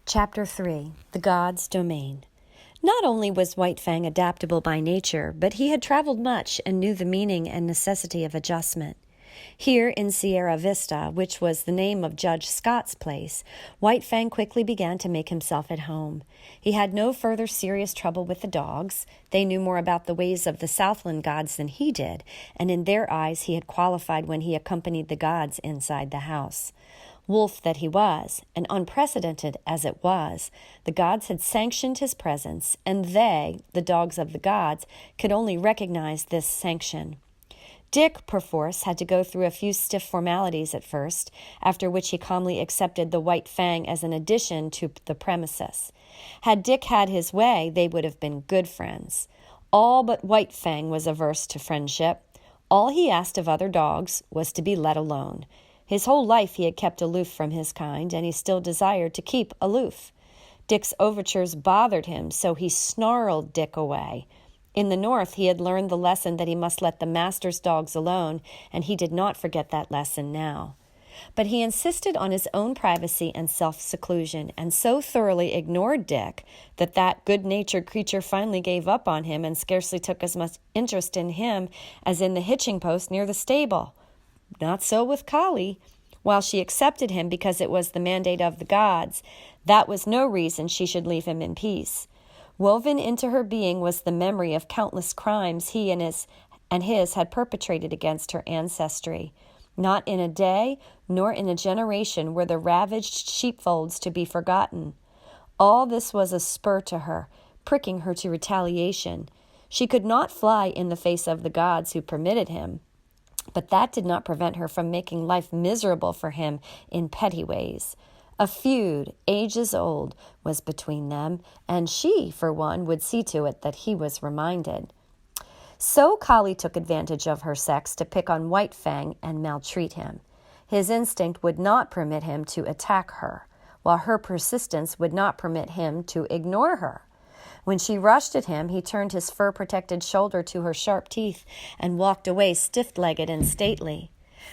Chapter 3. The God's Domain. Not only was White Fang adaptable by nature, but he had traveled much and knew the meaning and necessity of adjustment. Here in Sierra Vista, which was the name of Judge Scott's place, White Fang quickly began to make himself at home. He had no further serious trouble with the dogs. They knew more about the ways of the Southland gods than he did, and in their eyes he had qualified when he accompanied the gods inside the house. Wolf that he was, and unprecedented as it was, the gods had sanctioned his presence, and they, the dogs of the gods, could only recognize this sanction. Dick, perforce, had to go through a few stiff formalities at first, after which he calmly accepted the White Fang as an addition to the premises. Had Dick had his way, they would have been good friends. All but White Fang was averse to friendship. All he asked of other dogs was to be let alone. His whole life he had kept aloof from his kind, and he still desired to keep aloof. Dick's overtures bothered him, so he snarled Dick away. In the North, he had learned the lesson that he must let the master's dogs alone, and he did not forget that lesson now. But he insisted on his own privacy and self-seclusion, and so thoroughly ignored Dick that good-natured creature finally gave up on him and scarcely took as much interest in him as in the hitching post near the stable. Not so with Kali. While she accepted him because it was the mandate of the gods, that was no reason she should leave him in peace. Woven into her being was the memory of countless crimes he and his had perpetrated against her ancestry. Not in a day, nor in a generation were the ravaged sheepfolds to be forgotten. All this was a spur to her, pricking her to retaliation. She could not fly in the face of the gods who permitted him, but that did not prevent her from making life miserable for him in petty ways. A feud, ages old, was between them, and she, for one, would see to it that he was reminded. So Kali took advantage of her sex to pick on White Fang and maltreat him. His instinct would not permit him to attack her, while her persistence would not permit him to ignore her. When she rushed at him, he turned his fur-protected shoulder to her sharp teeth and walked away stiff-legged and stately.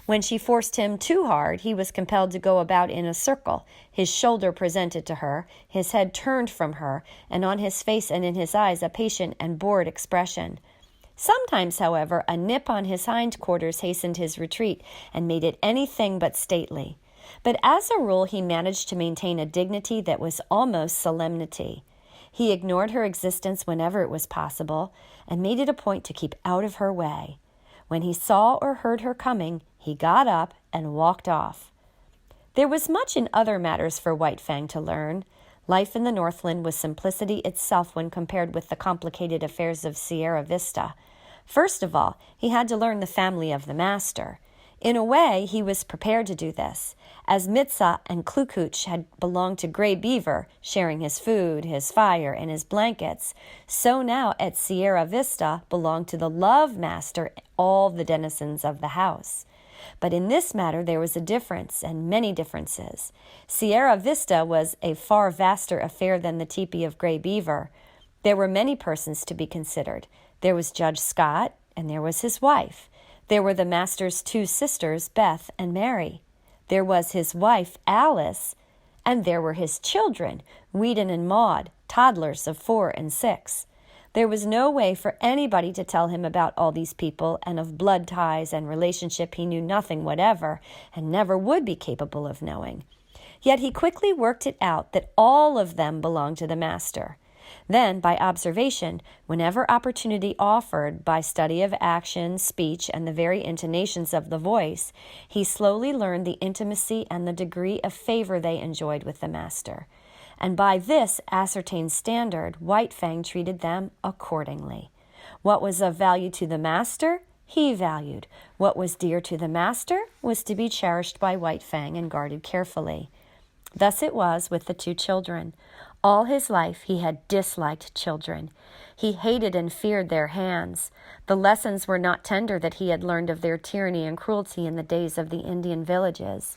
When she forced him too hard, he was compelled to go about in a circle, his shoulder presented to her, his head turned from her, and on his face and in his eyes a patient and bored expression. Sometimes, however, a nip on his hindquarters hastened his retreat and made it anything but stately. But as a rule, he managed to maintain a dignity that was almost solemnity. He ignored her existence whenever it was possible, and made it a point to keep out of her way. When he saw or heard her coming, he got up and walked off. There was much in other matters for White Fang to learn. Life in the Northland was simplicity itself when compared with the complicated affairs of Sierra Vista. First of all, he had to learn the family of the master. In a way, he was prepared to do this. As Mitsa and Klukuch had belonged to Gray Beaver, sharing his food, his fire, and his blankets, so now at Sierra Vista belonged to the Love Master all the denizens of the house. But in this matter there was a difference, and many differences. Sierra Vista was a far vaster affair than the teepee of Gray Beaver. There were many persons to be considered. There was Judge Scott, and there was his wife. There were the master's two sisters, Beth and Mary. There was his wife, Alice, and there were his children, Whedon and Maud, toddlers of 4 and 6. There was no way for anybody to tell him about all these people, and of blood ties and relationship he knew nothing whatever, and never would be capable of knowing. Yet he quickly worked it out that all of them belonged to the master. Then, by observation, whenever opportunity offered, by study of action, speech, and the very intonations of the voice, he slowly learned the intimacy and the degree of favor they enjoyed with the master. And by this ascertained standard, White Fang treated them accordingly. What was of value to the master, he valued. What was dear to the master was to be cherished by White Fang and guarded carefully. Thus it was with the two children. All his life he had disliked children. He hated and feared their hands. The lessons were not tender that he had learned of their tyranny and cruelty in the days of the Indian villages.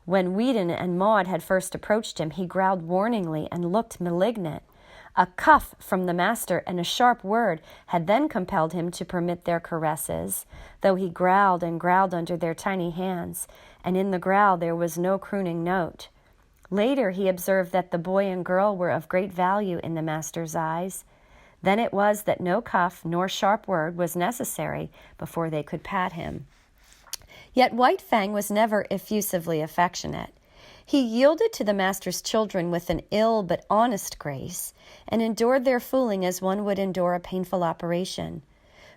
When Whedon and Maud had first approached him, he growled warningly and looked malignant. A cuff from the master and a sharp word had then compelled him to permit their caresses, though he growled and growled under their tiny hands, and in the growl there was no crooning note. Later, he observed that the boy and girl were of great value in the master's eyes. Then it was that no cuff nor sharp word was necessary before they could pat him. Yet White Fang was never effusively affectionate. He yielded to the master's children with an ill but honest grace, and endured their fooling as one would endure a painful operation.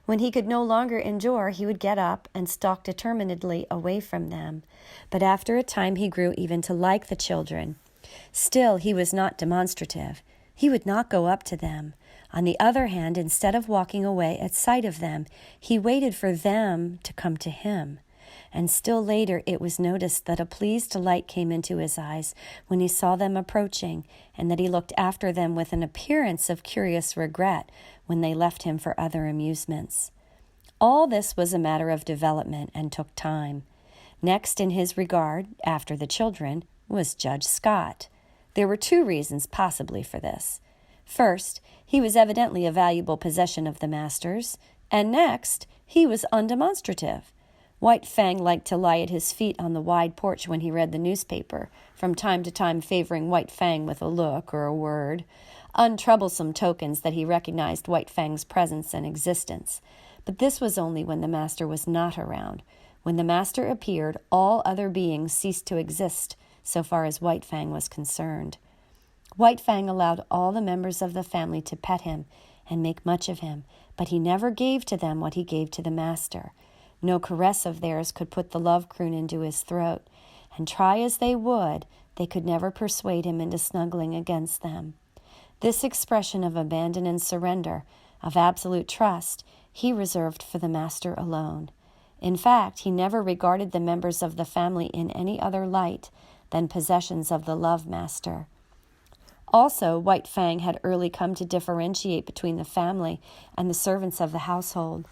When he could no longer endure, he would get up and stalk determinedly away from them. But after a time he grew even to like the children. Still, he was not demonstrative. He would not go up to them. On the other hand, instead of walking away at sight of them, he waited for them to come to him. And still later it was noticed that a pleased light came into his eyes when he saw them approaching, and that he looked after them with an appearance of curious regret when they left him for other amusements. All this was a matter of development and took time. Next in his regard, after the children, was Judge Scott. There were two reasons possibly for this. First, he was evidently a valuable possession of the master's, and next, he was undemonstrative. White Fang liked to lie at his feet on the wide porch when he read the newspaper, from time to time favoring White Fang with a look or a word, untroublesome tokens that he recognized White Fang's presence and existence. But this was only when the master was not around. When the master appeared, all other beings ceased to exist, so far as White Fang was concerned. White Fang allowed all the members of the family to pet him and make much of him, but he never gave to them what he gave to the master. No caress of theirs could put the love croon into his throat, and try as they would, they could never persuade him into snuggling against them. This expression of abandon and surrender, of absolute trust, he reserved for the master alone. In fact, he never regarded the members of the family in any other light than possessions of the love master. Also, White Fang had early come to differentiate between the family and the servants of the household.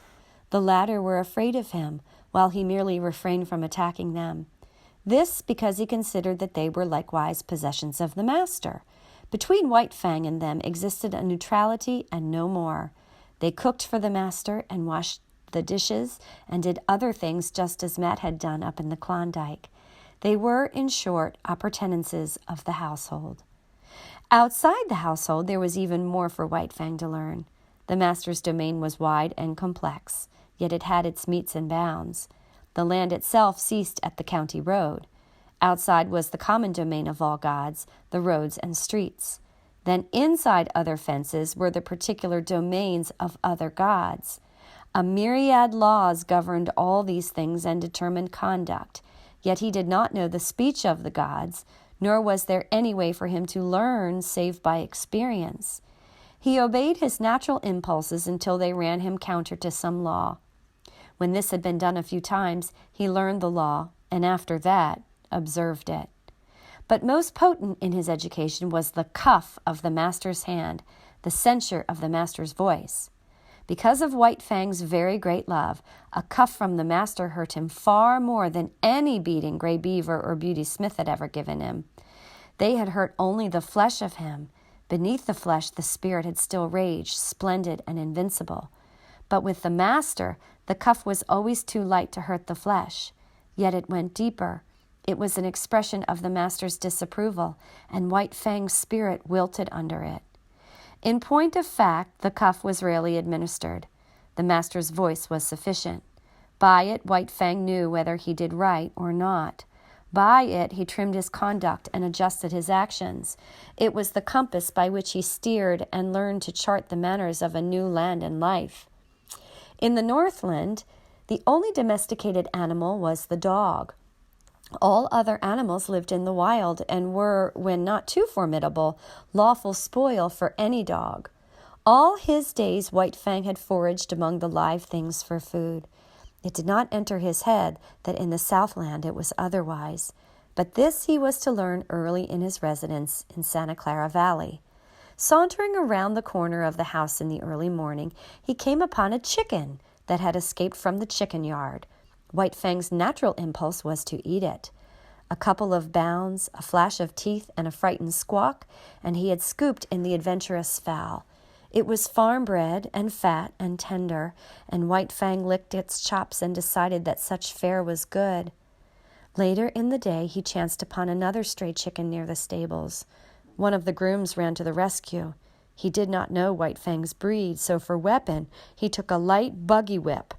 The latter were afraid of him, while he merely refrained from attacking them. This because he considered that they were likewise possessions of the master. Between White Fang and them existed a neutrality and no more. They cooked for the master and washed the dishes and did other things just as Matt had done up in the Klondike. They were, in short, appurtenances of the household. Outside the household, there was even more for White Fang to learn. The master's domain was wide and complex, yet it had its metes and bounds. The land itself ceased at the county road. Outside was the common domain of all gods, the roads and streets. Then inside other fences were the particular domains of other gods. A myriad laws governed all these things and determined conduct, yet he did not know the speech of the gods, nor was there any way for him to learn save by experience. He obeyed his natural impulses until they ran him counter to some law. When this had been done a few times, he learned the law, and after that, observed it. But most potent in his education was the cuff of the master's hand, the censure of the master's voice. Because of White Fang's very great love, a cuff from the master hurt him far more than any beating Gray Beaver or Beauty Smith had ever given him. They had hurt only the flesh of him. Beneath the flesh, the spirit had still raged, splendid and invincible. But with the master, the cuff was always too light to hurt the flesh. Yet it went deeper. It was an expression of the master's disapproval, and White Fang's spirit wilted under it. In point of fact, the cuff was rarely administered. The master's voice was sufficient. By it, White Fang knew whether he did right or not. By it, he trimmed his conduct and adjusted his actions. It was the compass by which he steered and learned to chart the manners of a new land and life. In the Northland, the only domesticated animal was the dog. All other animals lived in the wild and were, when not too formidable, lawful spoil for any dog. All his days White Fang had foraged among the live things for food. It did not enter his head that in the Southland it was otherwise, but this he was to learn early in his residence in Santa Clara Valley. Sauntering around the corner of the house in the early morning, he came upon a chicken that had escaped from the chicken yard. White Fang's natural impulse was to eat it. A couple of bounds, a flash of teeth, and a frightened squawk, and he had scooped in the adventurous fowl. It was farm-bred and fat and tender, and White Fang licked its chops and decided that such fare was good. Later in the day, he chanced upon another stray chicken near the stables. One of the grooms ran to the rescue. He did not know White Fang's breed, so for weapon, he took a light buggy whip.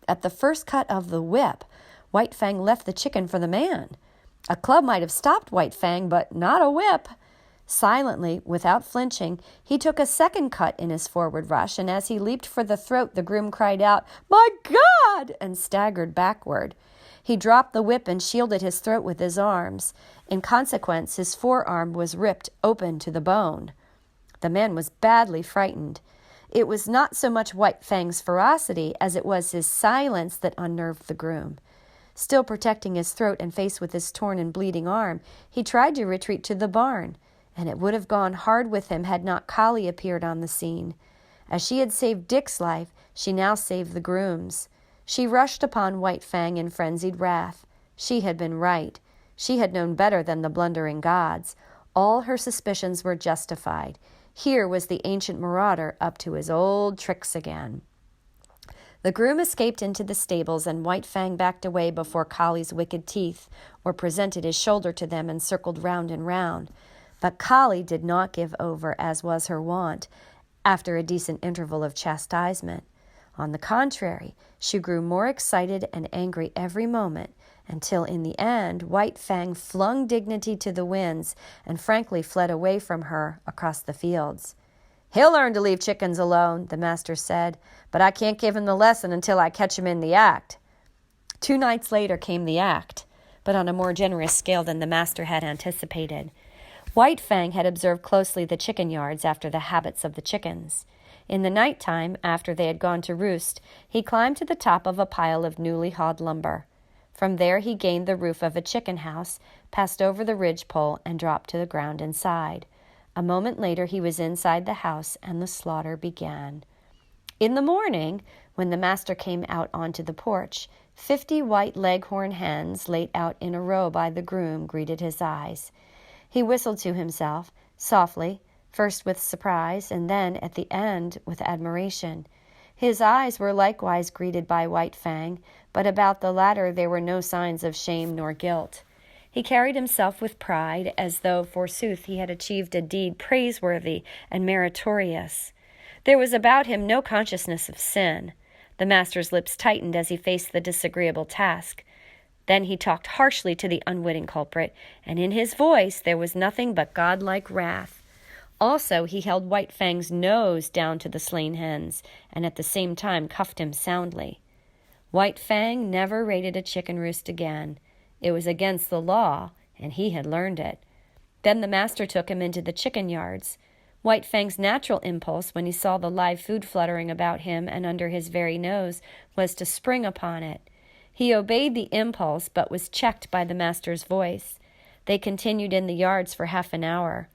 At the first cut of the whip, White Fang left the chicken for the man. A club might have stopped White Fang, but not a whip. Silently, without flinching, he took a second cut in his forward rush, and as he leaped for the throat, the groom cried out, "My God!" and staggered backward. He dropped the whip and shielded his throat with his arms. In consequence, his forearm was ripped open to the bone. The man was badly frightened. It was not so much White Fang's ferocity as it was his silence that unnerved the groom. Still protecting his throat and face with his torn and bleeding arm, he tried to retreat to the barn, and it would have gone hard with him had not Collie appeared on the scene. As she had saved Dick's life, she now saved the groom's. She rushed upon White Fang in frenzied wrath. She had been right. She had known better than the blundering gods. All her suspicions were justified. Here was the ancient marauder up to his old tricks again. The groom escaped into the stables, and White Fang backed away before Collie's wicked teeth, or presented his shoulder to them and circled round and round. But Collie did not give over, as was her wont, after a decent interval of chastisement. On the contrary, she grew more excited and angry every moment, until in the end White Fang flung dignity to the winds and frankly fled away from her across the fields. "He'll learn to leave chickens alone," the master said, "but I can't give him the lesson until I catch him in the act." 2 nights later came the act, but on a more generous scale than the master had anticipated. White Fang had observed closely the chicken yards after the habits of the chickens. In the night time, after they had gone to roost, he climbed to the top of a pile of newly hauled lumber. From there he gained the roof of a chicken house, passed over the ridgepole, and dropped to the ground inside. A moment later he was inside the house, and the slaughter began. In the morning, when the master came out onto the porch, 50 white leghorn hens laid out in a row by the groom greeted his eyes. He whistled to himself, softly, first with surprise, and then, at the end, with admiration. His eyes were likewise greeted by White Fang, but about the latter there were no signs of shame nor guilt. He carried himself with pride, as though, forsooth, he had achieved a deed praiseworthy and meritorious. There was about him no consciousness of sin. The master's lips tightened as he faced the disagreeable task. Then he talked harshly to the unwitting culprit, and in his voice there was nothing but godlike wrath. Also, he held White Fang's nose down to the slain hens, and at the same time cuffed him soundly. White Fang never raided a chicken roost again. It was against the law, and he had learned it. Then the master took him into the chicken yards. White Fang's natural impulse, when he saw the live food fluttering about him and under his very nose, was to spring upon it. He obeyed the impulse, but was checked by the master's voice. They continued in the yards for half an hour.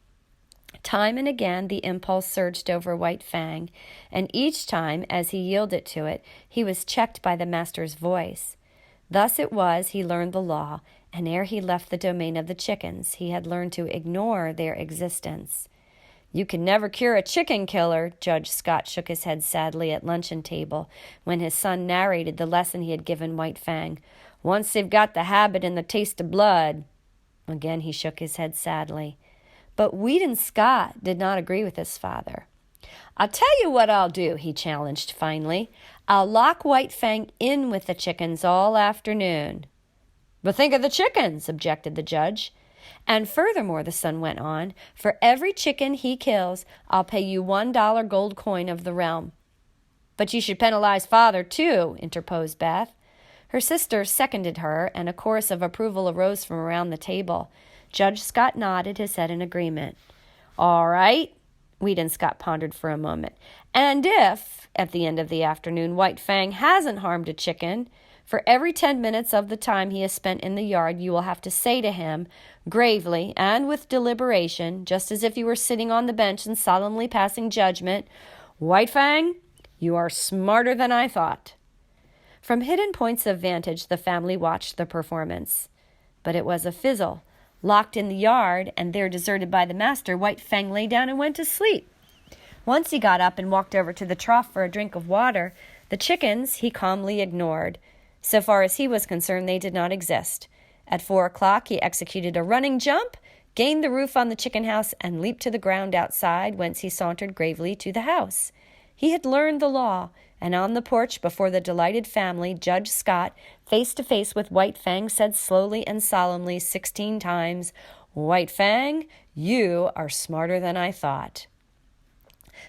Time and again the impulse surged over White Fang, and each time, as he yielded to it, he was checked by the master's voice. Thus it was he learned the law, and ere he left the domain of the chickens, he had learned to ignore their existence. "You can never cure a chicken killer," Judge Scott shook his head sadly at luncheon table when his son narrated the lesson he had given White Fang. "Once they've got the habit and the taste of blood." Again he shook his head sadly. But Weedon Scott did not agree with his father. "I'll tell you what I'll do," he challenged finally. "I'll lock White Fang in with the chickens all afternoon." "But think of the chickens," objected the judge. "And furthermore," the son went on, "for every chicken he kills, I'll pay you $1 gold coin of the realm." "But you should penalize father, too," interposed Beth. Her sister seconded her, and a chorus of approval arose from around the table. Judge Scott nodded his head in agreement. "All right," Weedon Scott pondered for a moment. "And if, at the end of the afternoon, White Fang hasn't harmed a chicken, for every 10 minutes of the time he has spent in the yard, you will have to say to him, gravely and with deliberation, just as if you were sitting on the bench and solemnly passing judgment, 'White Fang, you are smarter than I thought.'" From hidden points of vantage, the family watched the performance. But it was a fizzle. Locked in the yard, and there deserted by the master, White Fang lay down and went to sleep. Once he got up and walked over to the trough for a drink of water. The chickens he calmly ignored. So far as he was concerned, they did not exist. At 4 o'clock, he executed a running jump, gained the roof on the chicken house, and leaped to the ground outside, whence he sauntered gravely to the house. He had learned the law, and on the porch before the delighted family, Judge Scott, face to face with White Fang, said slowly and solemnly 16 times, "White Fang, you are smarter than I thought."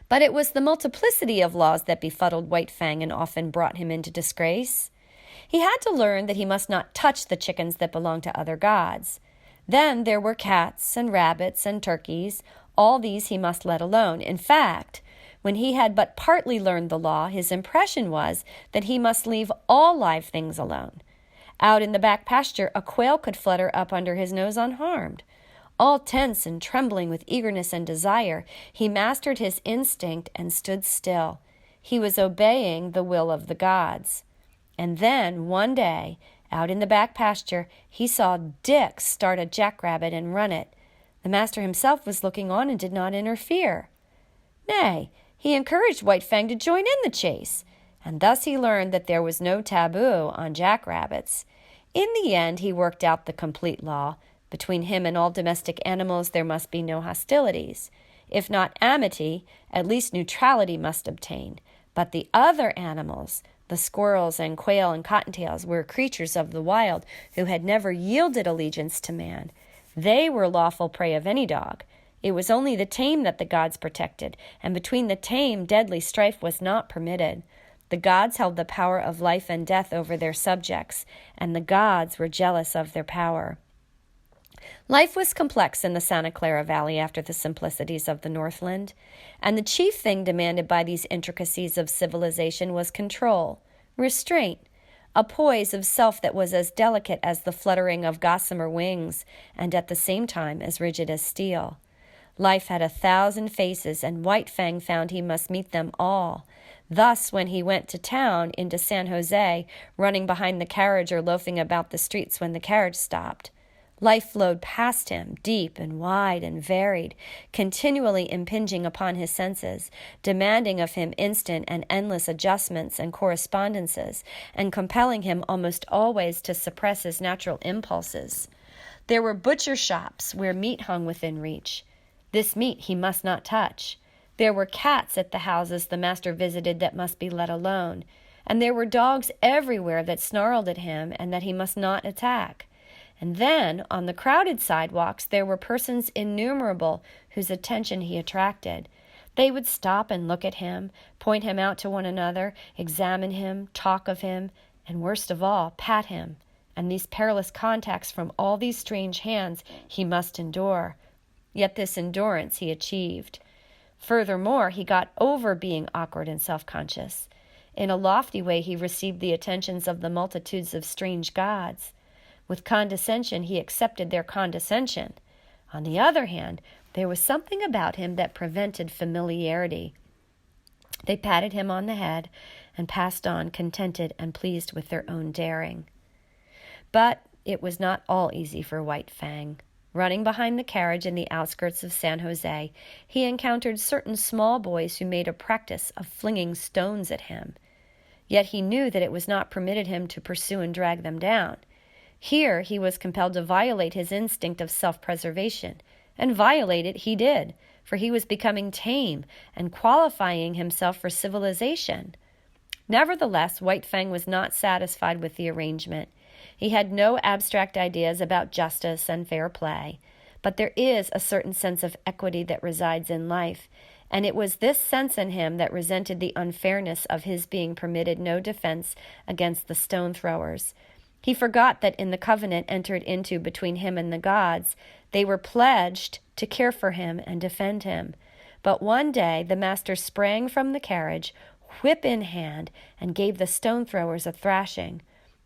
But it was the multiplicity of laws that befuddled White Fang and often brought him into disgrace. He had to learn that he must not touch the chickens that belonged to other gods. Then there were cats and rabbits and turkeys. All these he must let alone. In fact, when he had but partly learned the law, his impression was that he must leave all live things alone. Out in the back pasture, a quail could flutter up under his nose unharmed. All tense and trembling with eagerness and desire, he mastered his instinct and stood still. He was obeying the will of the gods. And then, one day, out in the back pasture, he saw Dick start a jackrabbit and run it. The master himself was looking on and did not interfere. Nay, he encouraged White Fang to join in the chase, and thus he learned that there was no taboo on jackrabbits. In the end, he worked out the complete law. Between him and all domestic animals there must be no hostilities. If not amity, at least neutrality must obtain. But the other animals, the squirrels and quail and cottontails, were creatures of the wild who had never yielded allegiance to man. They were lawful prey of any dog. It was only the tame that the gods protected, and between the tame, deadly strife was not permitted. The gods held the power of life and death over their subjects, and the gods were jealous of their power. Life was complex in the Santa Clara Valley after the simplicities of the Northland, and the chief thing demanded by these intricacies of civilization was control, restraint, a poise of self that was as delicate as the fluttering of gossamer wings and at the same time as rigid as steel. Life had 1,000 faces, and White Fang found he must meet them all. Thus, when he went to town, into San Jose, running behind the carriage or loafing about the streets when the carriage stopped, life flowed past him, deep and wide and varied, continually impinging upon his senses, demanding of him instant and endless adjustments and correspondences, and compelling him almost always to suppress his natural impulses. There were butcher shops where meat hung within reach. This meat he must not touch. There were cats at the houses the master visited that must be let alone, and there were dogs everywhere that snarled at him and that he must not attack. And then, on the crowded sidewalks, there were persons innumerable whose attention he attracted. They would stop and look at him, point him out to one another, examine him, talk of him, and worst of all, pat him. And these perilous contacts from all these strange hands he must endure. Yet this endurance he achieved. Furthermore, he got over being awkward and self-conscious. In a lofty way, he received the attentions of the multitudes of strange gods. With condescension, he accepted their condescension. On the other hand, there was something about him that prevented familiarity. They patted him on the head and passed on, contented and pleased with their own daring. But it was not all easy for White Fang. Running behind the carriage in the outskirts of San Jose, he encountered certain small boys who made a practice of flinging stones at him. Yet he knew that it was not permitted him to pursue and drag them down. Here he was compelled to violate his instinct of self-preservation, and violate it he did, for he was becoming tame and qualifying himself for civilization. Nevertheless, White Fang was not satisfied with the arrangement. He had no abstract ideas about justice and fair play, but there is a certain sense of equity that resides in life, and it was this sense in him that resented the unfairness of his being permitted no defense against the stone throwers. He forgot that in the covenant entered into between him and the gods, they were pledged to care for him and defend him. But one day the master sprang from the carriage, whip in hand, and gave the stone throwers a thrashing.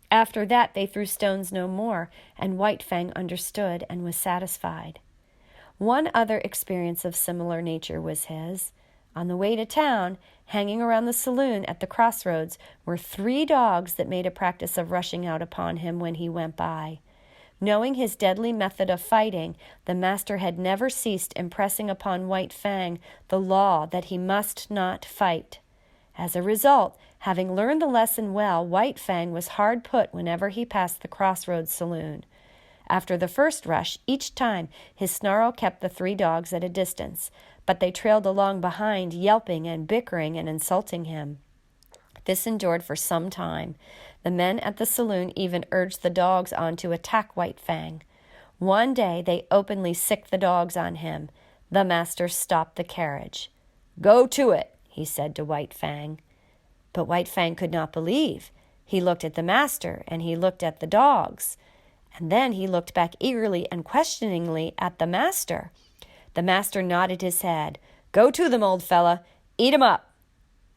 After that they threw stones no more, and White Fang understood and was satisfied. One other experience of similar nature was his. On the way to town, hanging around the saloon at the crossroads, were 3 dogs that made a practice of rushing out upon him when he went by. Knowing his deadly method of fighting, the master had never ceased impressing upon White Fang the law that he must not fight. As a result, having learned the lesson well, White Fang was hard put whenever he passed the crossroads saloon. After the first rush, each time his snarl kept the 3 dogs at a distance, but they trailed along behind, yelping and bickering and insulting him. This endured for some time. The men at the saloon even urged the dogs on to attack White Fang. One day they openly sicked the dogs on him. The master stopped the carriage. "Go to it," he said to White Fang. But White Fang could not believe. He looked at the master, and he looked at the dogs. And then he looked back eagerly and questioningly at the master. The master nodded his head. "Go to them, old fella. Eat 'em up."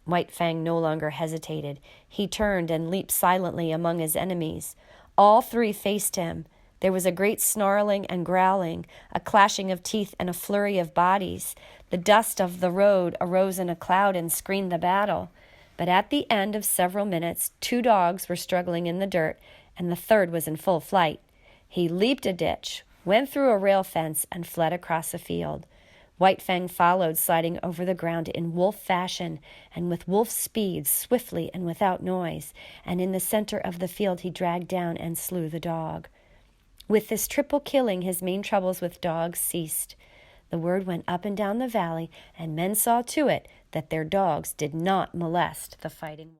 White Fang no longer hesitated. He turned and leaped silently among his enemies. All 3 faced him. There was a great snarling and growling, a clashing of teeth and a flurry of bodies. The dust of the road arose in a cloud and screened the battle. But at the end of several minutes, 2 dogs were struggling in the dirt, and the 3rd was in full flight. He leaped a ditch, went through a rail fence, and fled across a field. White Fang followed, sliding over the ground in wolf fashion and with wolf speed, swiftly and without noise, and in the center of the field he dragged down and slew the dog. With this triple killing, his main troubles with dogs ceased. The word went up and down the valley, and men saw to it that their dogs did not molest the fighting.